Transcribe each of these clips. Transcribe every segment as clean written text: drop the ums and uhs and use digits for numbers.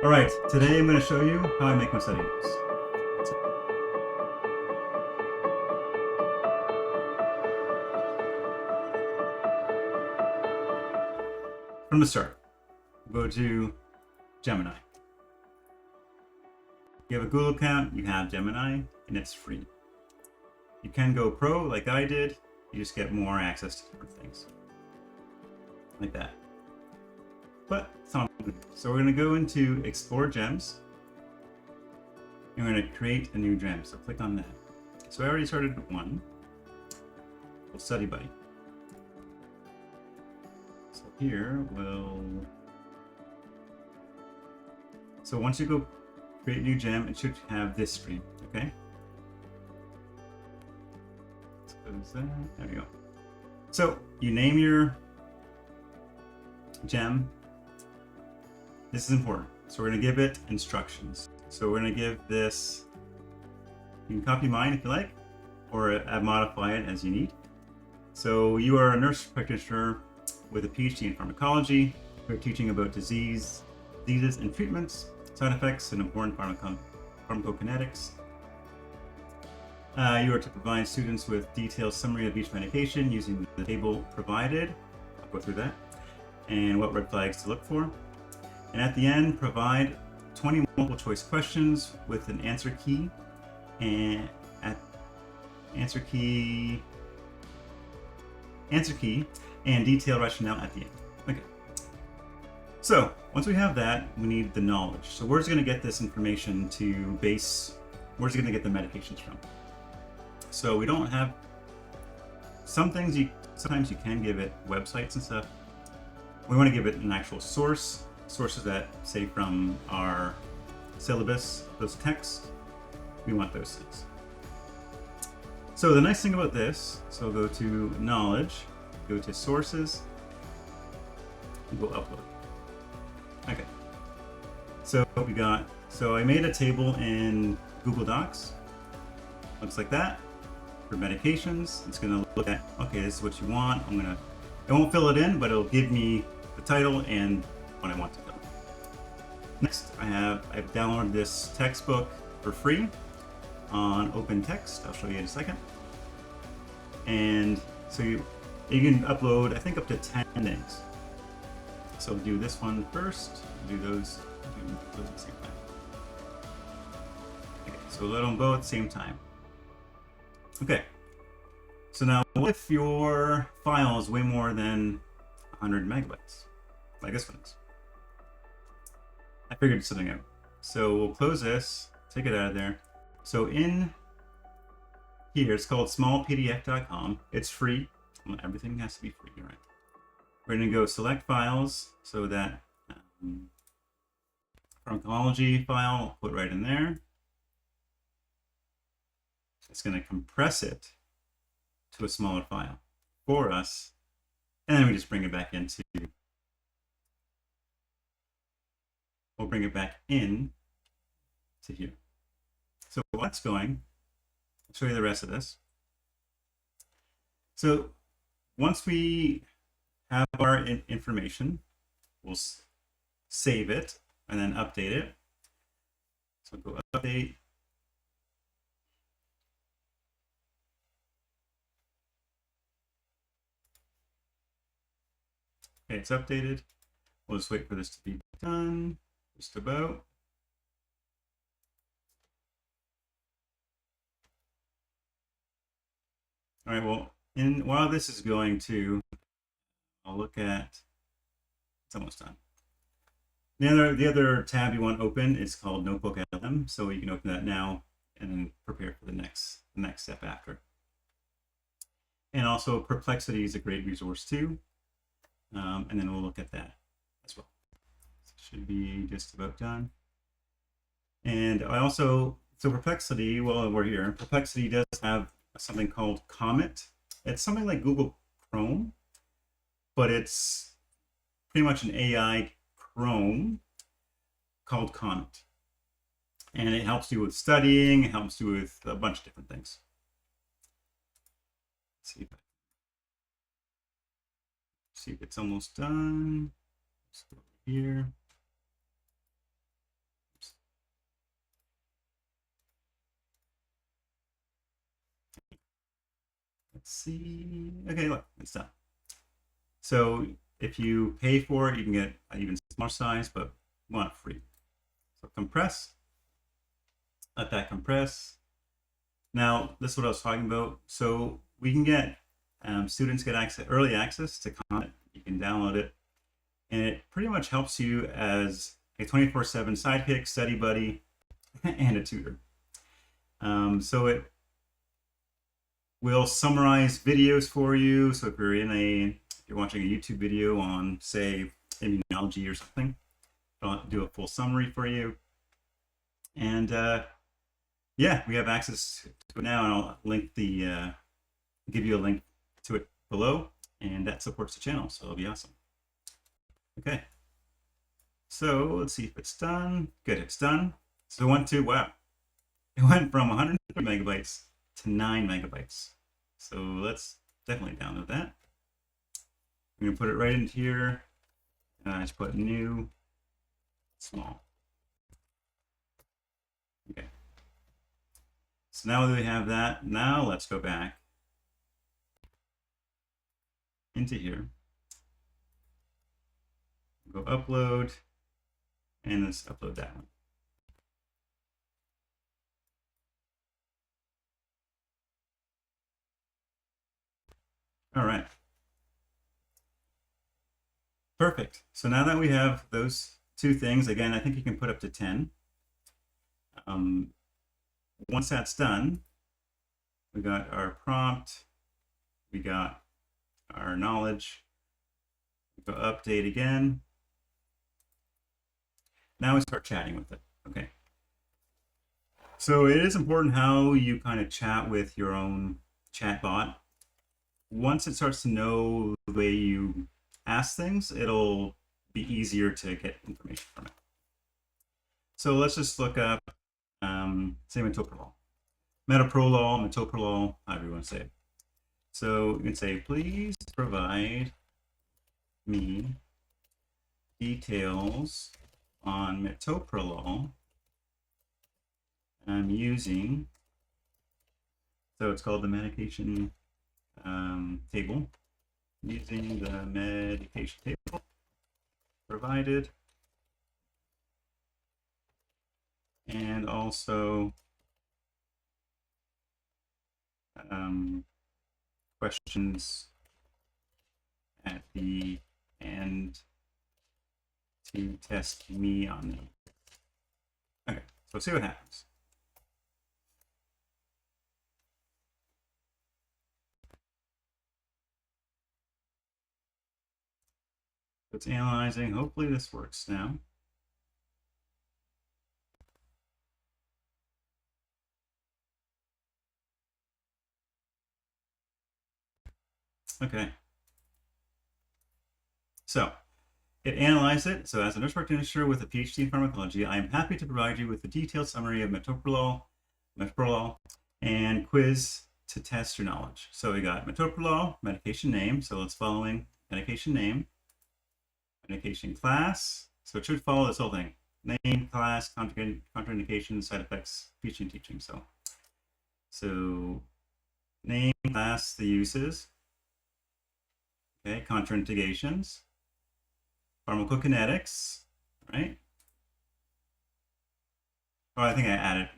All right, today I'm going to show you how I make my study notes. From the start, go to Gemini. If you have a Google account, you have Gemini, and it's free. You can go pro like I did, you just get more access to different things. Like that. But it's not. So we're going to go into Explore Gems. And we're going to create a new gem. So click on that. So I already started one. We'll Study Buddy. So here so once you go create a new gem, it should have this screen, okay? Let's close that. There we go. So you name your gem. This is important. So we're going to give it instructions. So we're going to give this, you can copy mine if you like, or modify it as you need. So you are a nurse practitioner with a PhD in pharmacology. We're teaching about diseases and treatments, side effects, and important pharmacokinetics. You are to provide students with detailed summary of each medication using the table provided. I'll go through that. And what red flags to look for. And at the end, provide 20 multiple choice questions with an answer key and answer key and detailed rationale at the end. Okay. So once we have that, we need the knowledge. So where's it going to get this information where's it going to get the medications from? So we don't have, sometimes you can give it websites and stuff. We want to give it an actual sources that say from our syllabus, those texts. We want those things. So the nice thing about this, so go to knowledge, go to sources, and go upload. Okay. So I made a table in Google Docs. Looks like that. For medications, it's gonna look at, okay, this is what you want. It won't fill it in, but it'll give me the title and what I want to fill. Next, I've downloaded this textbook for free on Open Text. I'll show you in a second. And so you can upload, I think, up to 10 things. So do this one first. Do those at the same time. Okay, so let them both at the same time. Okay. So now, what if your file is way more than 100 megabytes, like this one is? I figured something out. So we'll close this, take it out of there. So in here, it's called smallpdf.com. It's free. Well, everything has to be free, right? We're going to go select files, so that pharmacology file, put right in there. It's going to compress it to a smaller file for us, and then we just bring it back into. We'll bring it back in to here. So while that's going, I'll show you the rest of this. So once we have our information, we'll save it and then update it. So go update. Okay, it's updated. We'll just wait for this to be done. Just about. All right, well, while this is going to, I'll look at, it's almost done. The other tab you want open is called NotebookLM, so you can open that now and then prepare for the next step after. And also Perplexity is a great resource too, and then we'll look at that as well. Should be just about done. And so Perplexity, well, we're here. Perplexity does have something called Comet. It's something like Google Chrome, but it's pretty much an AI Chrome called Comet. And it helps you with studying, it helps you with a bunch of different things. Let's see if it's almost done. Let's go over here. Let's see. Okay, look, it's done. So if you pay for it, you can get an even smaller size, but we want it free. So compress. Let that compress. Now, this is what I was talking about. So we can get students get early access to Comet. You can download it, and it pretty much helps you as a 24/7 sidekick, study buddy, and a tutor. So it will summarize videos for you. So if you're watching a YouTube video on, say, immunology or something, it'll do a full summary for you. And yeah, we have access to it now, and I'll give you a link to it below, and that supports the channel, so it'll be awesome. Okay, so let's see if it's done. Good, it's done. So wow, it went from 130 megabytes to 9 megabytes. So let's definitely download that. I'm gonna put it right into here, and I just put new, small. Okay. So now that we have that, now let's go back into here. Go upload, and let's upload that one. All right. Perfect. So now that we have those two things, again, I think you can put up to 10. Once that's done, we got our prompt, we got our knowledge, we go update again. Now we start chatting with it. Okay. So it is important how you kind of chat with your own chatbot. Once it starts to know the way you ask things, it'll be easier to get information from it. So let's just look up, say, metoprolol. Metoprolol, however you want to say it. So you can say, please provide me details on metoprolol I'm using. So it's called the medication table. Using the medication table provided, and also questions at the end to test me on them. Okay, so let's see what happens. It's analyzing. Hopefully this works now. Okay. So it analyzed it. So as a nurse practitioner with a PhD in pharmacology, I am happy to provide you with a detailed summary of metoprolol, and quiz to test your knowledge. So we got metoprolol, medication name. So it's following medication name, medication class. So it should follow this whole thing. Name, class, contraindications, side effects, teaching. So name, class, the uses. Okay, contraindications, pharmacokinetics, right? Oh, I think I added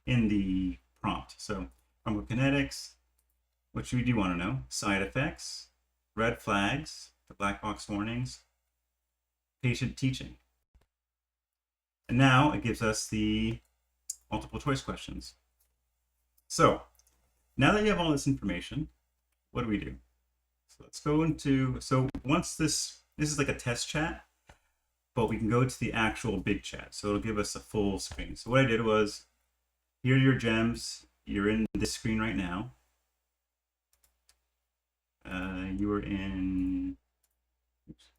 in the prompt. So pharmacokinetics, which we do want to know, side effects, red flags, the black box warnings, patient teaching. And now it gives us the multiple choice questions. So now that you have all this information, what do we do? So let's go into, so once this is like a test chat, but we can go to the actual big chat. So it'll give us a full screen. So what I did was, here are your gems. You're in this screen right now. You were in, oops.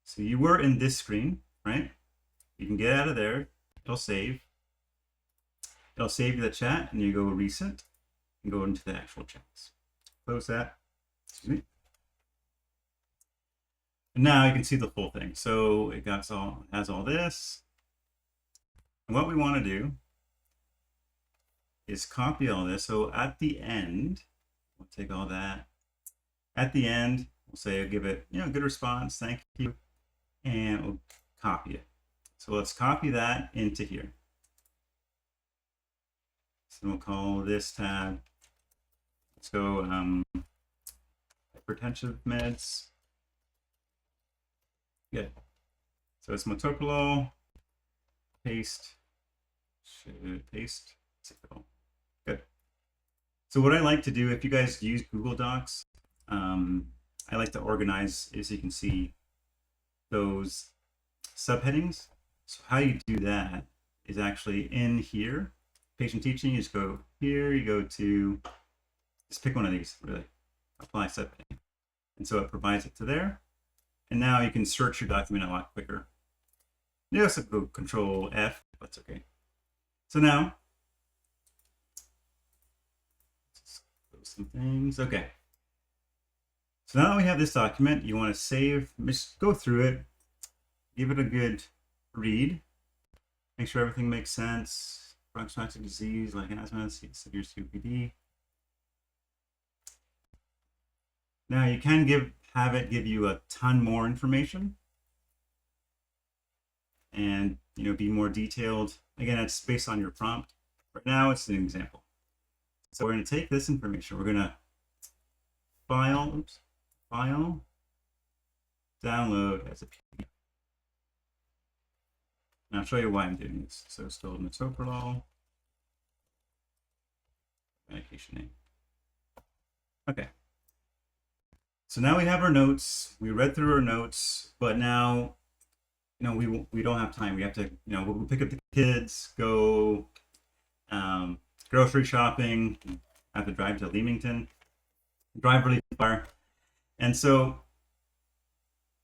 So you were in this screen, right? You can get out of there. It'll save. It'll save you the chat, and you go recent and go into the actual chats. Close that. Excuse me. And now you can see the full thing. So it has all this. And what we want to do is copy all this. So at the end, We'll take all that. At the end, we'll say, give it, good response, thank you, and we'll copy it. So let's copy that into here. So we'll call this tab, let's go hypertensive meds. Good. So it's metoprolol, paste, paste. Good. So what I like to do, if you guys use Google Docs, I like to organize, as you can see, those subheadings. So how you do that is actually in here, patient teaching, you just go here, you go to, just pick one of these, really, apply subheading. And so it provides it to there. And now you can search your document a lot quicker. You also go Control F, that's okay. So now, let's close some things, okay. So now that we have this document, you want to save, just go through it, give it a good read, make sure everything makes sense. Bronchiolitis disease like asthma, severe COPD. Now you can have it give you a ton more information and be more detailed. Again, it's based on your prompt. Right now it's an example. So we're going to take this information, we're going to file, download as a PDF. And I'll show you why I'm doing this. So still metoprolol, medication name. Okay. So now we have our notes. We read through our notes, but now, we don't have time. We have to, we'll pick up the kids, go grocery shopping, have to drive to Leamington, drive really far. And so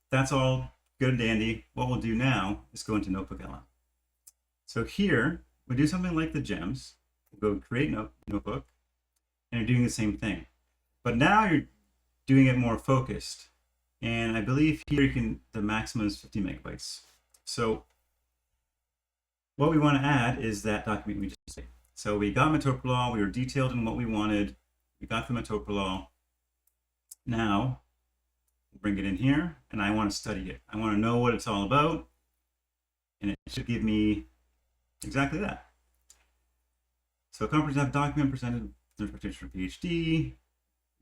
that's all good and dandy. What we'll do now is go into NotebookLM. So here, we do something like the gems. We'll go create notebook, and you're doing the same thing. But now you're doing it more focused. And I believe here the maximum is 50 megabytes. So what we want to add is that document we just made. So we got metoprolol, we were detailed in what we wanted, we got the metoprolol. Now, bring it in here, and I want to study it. I want to know what it's all about, and it should give me exactly that. So a comprehensive document presented nurse practitioner PhD,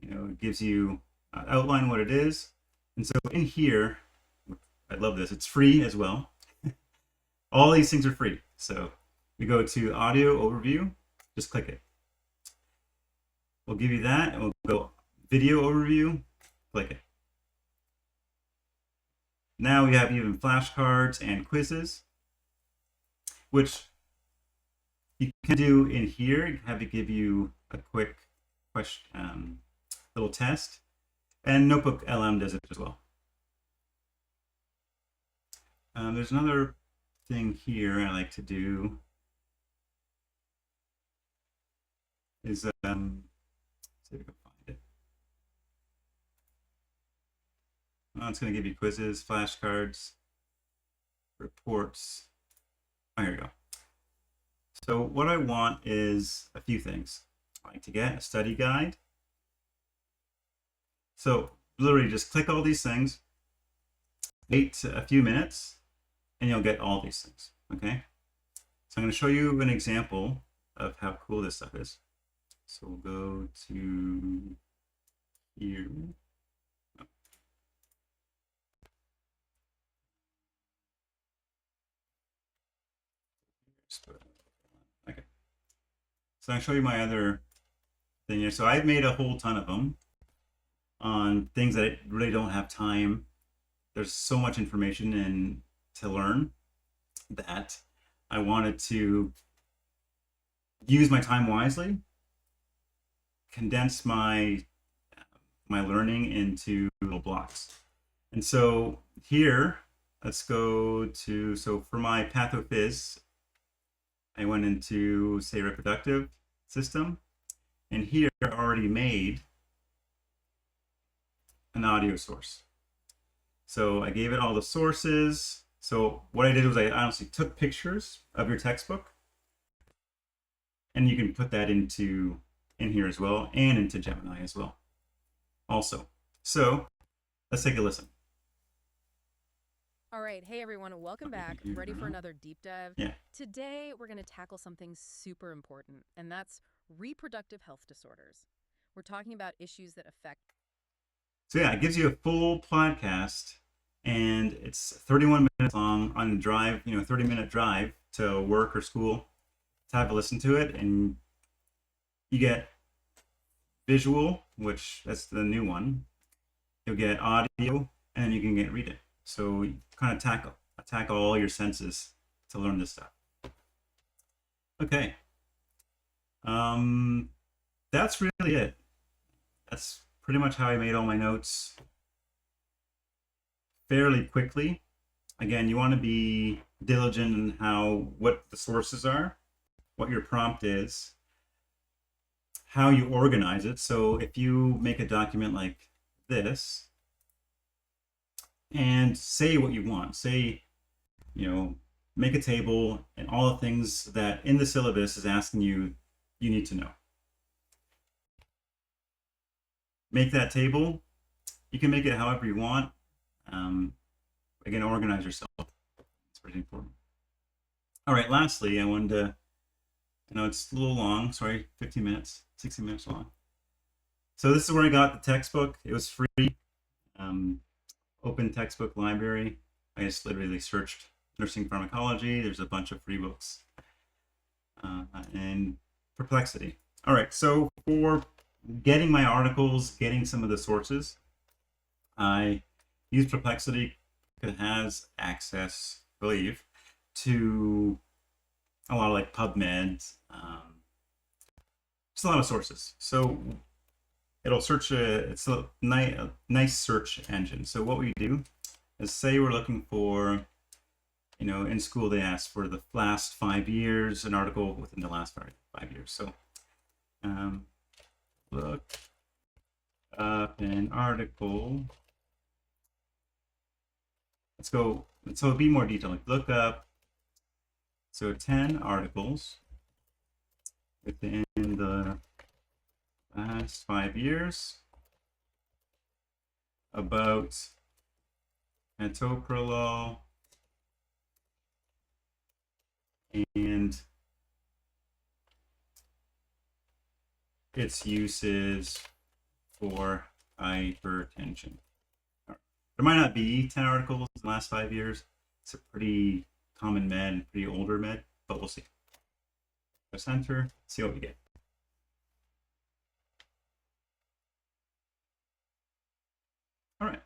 it gives you outline what it is. And so in here, I love this, it's free as well. All these things are free. So we go to audio overview, just click it. We'll give you that, and we'll go video overview, click it. Now we have even flashcards and quizzes, which you can do in here, have it give you a quick question, little test, and NotebookLM does it as well. There's another thing here I like to do is, see if we can find it. Oh, it's going to give you quizzes, flashcards, reports. Oh, here we go. So what I want is a few things. I like to get a study guide. So literally just click all these things, wait a few minutes, and you'll get all these things, okay? So I'm going to show you an example of how cool this stuff is. So we'll go to here. Oh. Okay. So I'll show you my other thing here. So I've made a whole ton of them on things that I really don't have time. There's so much information and to learn that I wanted to use my time wisely, condense my learning into little blocks. And so here, let's go to, so for my pathophys, I went into, say, reproductive system, and here I already made an audio source. So I gave it all the sources. So what I did was I honestly took pictures of your textbook, and you can put that into in here as well, and into Gemini as well also. So let's take a listen. All right. Hey, everyone. Welcome back. Ready for another deep dive? Yeah. Today, we're going to tackle something super important, and that's reproductive health disorders. We're talking about issues that affect. So yeah, it gives you a full podcast, and it's 31 minutes long on a drive, 30-minute drive to work or school to have a listen to it. And you get visual, which that's the new one. You'll get audio, and you can read it. So you kind of attack all your senses to learn this stuff. Okay. That's really it. That's pretty much how I made all my notes fairly quickly. Again, you want to be diligent in what the sources are, what your prompt is, how you organize it. So if you make a document like this and say what you want, say, make a table and all the things that in the syllabus is asking you need to know. Make that table. You can make it however you want. Again, organize yourself. It's pretty important. All right, lastly, I wanted to, it's a little long, sorry, 15 minutes, 60 minutes long. So this is where I got the textbook. It was free, open textbook library. I just literally searched nursing pharmacology. There's a bunch of free books. And Perplexity. All right, so for getting my articles, getting some of the sources, I use Perplexity because it has access, I believe, to a lot of like PubMed, just a lot of sources. So it'll search, it's a nice search engine. So what we do is say we're looking for, in school they ask for the last 5 years, an article within the last 5 years. So look up an article. Let's go, so it'll be more detailed. Like look up, so 10 articles within the last 5 years about metoprolol and its uses for hypertension. There might not be 10 articles in the last 5 years. It's a pretty common med, pretty older med, but we'll see. Press enter, see what we get. All right.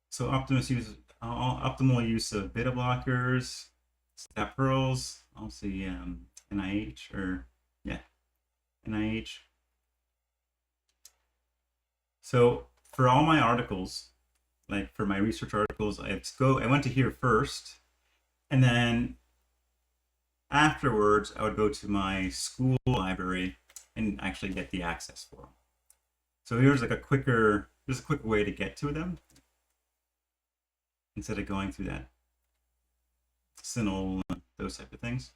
So optimal use of beta blockers, step pearls. I'll see NIH NIH. So for all my articles, like for my research articles, I went to here first, and then afterwards I would go to my school library and actually get the access for them. So here's like a quick way to get to them instead of going through that CINAHL, those type of things.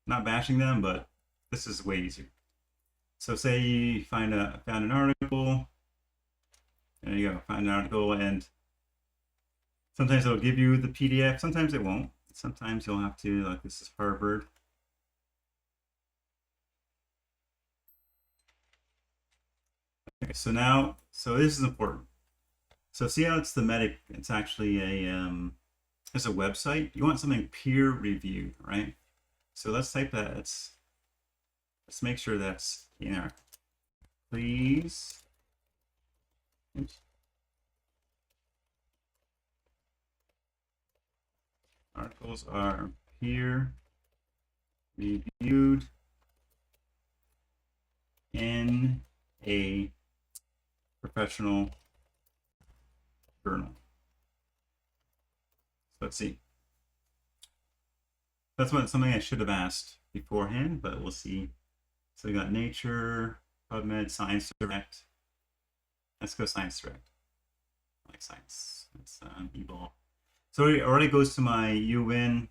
Not bashing them, but this is way easier. So say you found an article. There you go, find an article, and sometimes it'll give you the PDF, sometimes it won't. Sometimes you'll have to, like this is Harvard. Okay, so this is important. So see how it's it's actually it's a website. You want something peer reviewed, right? So let's type that. Let's make sure that's in our, please. Oops. Articles are peer reviewed in a professional journal. So let's see. That's something I should have asked beforehand, but we'll see. So we got Nature, PubMed, Science Direct. Let's go Science Direct. I like science. It's e-ball. So it already goes to my UN.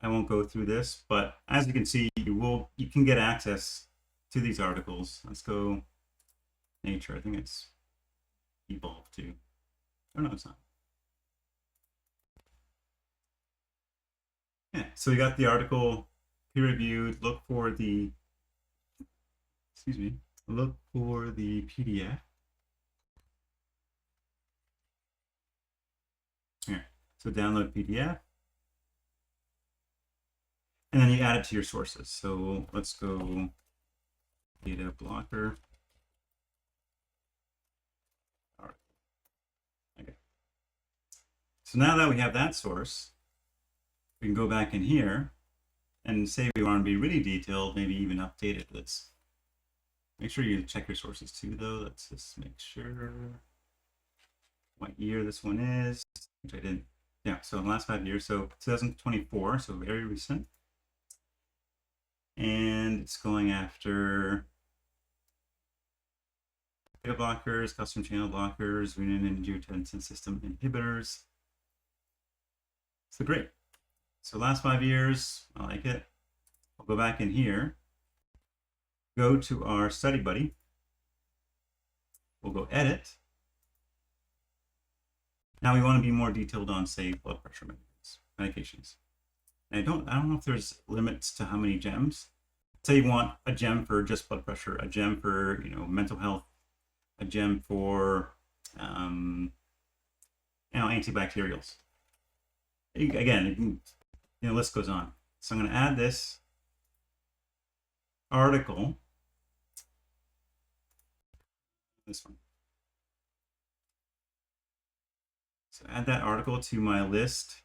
I won't go through this, but as you can see, you can get access to these articles. Let's go Nature. I think it's Evolve too. Oh no, it's not. Yeah, so we got the article peer-reviewed. Look for the PDF. Here, so download PDF. And then you add it to your sources. So let's go data blocker. All right. Okay. So now that we have that source, we can go back in here and say we want to be really detailed, maybe even update it. Let's make sure you check your sources too, though. Let's just make sure what year this one is, which I didn't. Yeah, so in the last 5 years, so 2024, so very recent. And it's going after data blockers, custom channel blockers, renin-angiotensin system inhibitors. So great. So last 5 years, I like it. I'll go back in here, go to our study buddy. We'll go edit. Now we want to be more detailed on, say, blood pressure medications. And I don't know if there's limits to how many gems. Say you want a gem for just blood pressure, a gem for mental health, a gem for antibacterials. Again, the list goes on. So I'm going to add this article. This one. So add that article to my list.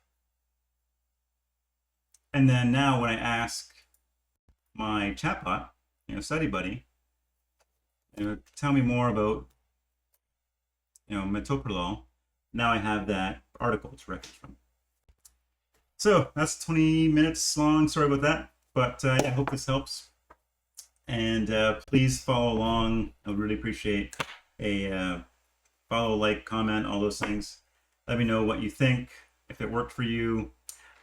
And then now when I ask my chatbot, study buddy, tell me more about, metoprolol, now I have that article to reference from. So that's 20 minutes long. Sorry about that. But yeah, I hope this helps. And please follow along. I would really appreciate a follow, like, comment, all those things. Let me know what you think, if it worked for you.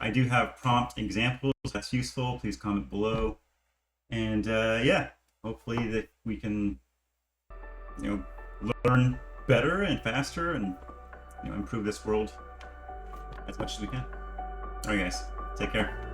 I do have prompt examples. That's useful. Please comment below. And yeah, hopefully that we can, learn better and faster and, improve this world as much as we can. All right, guys, take care.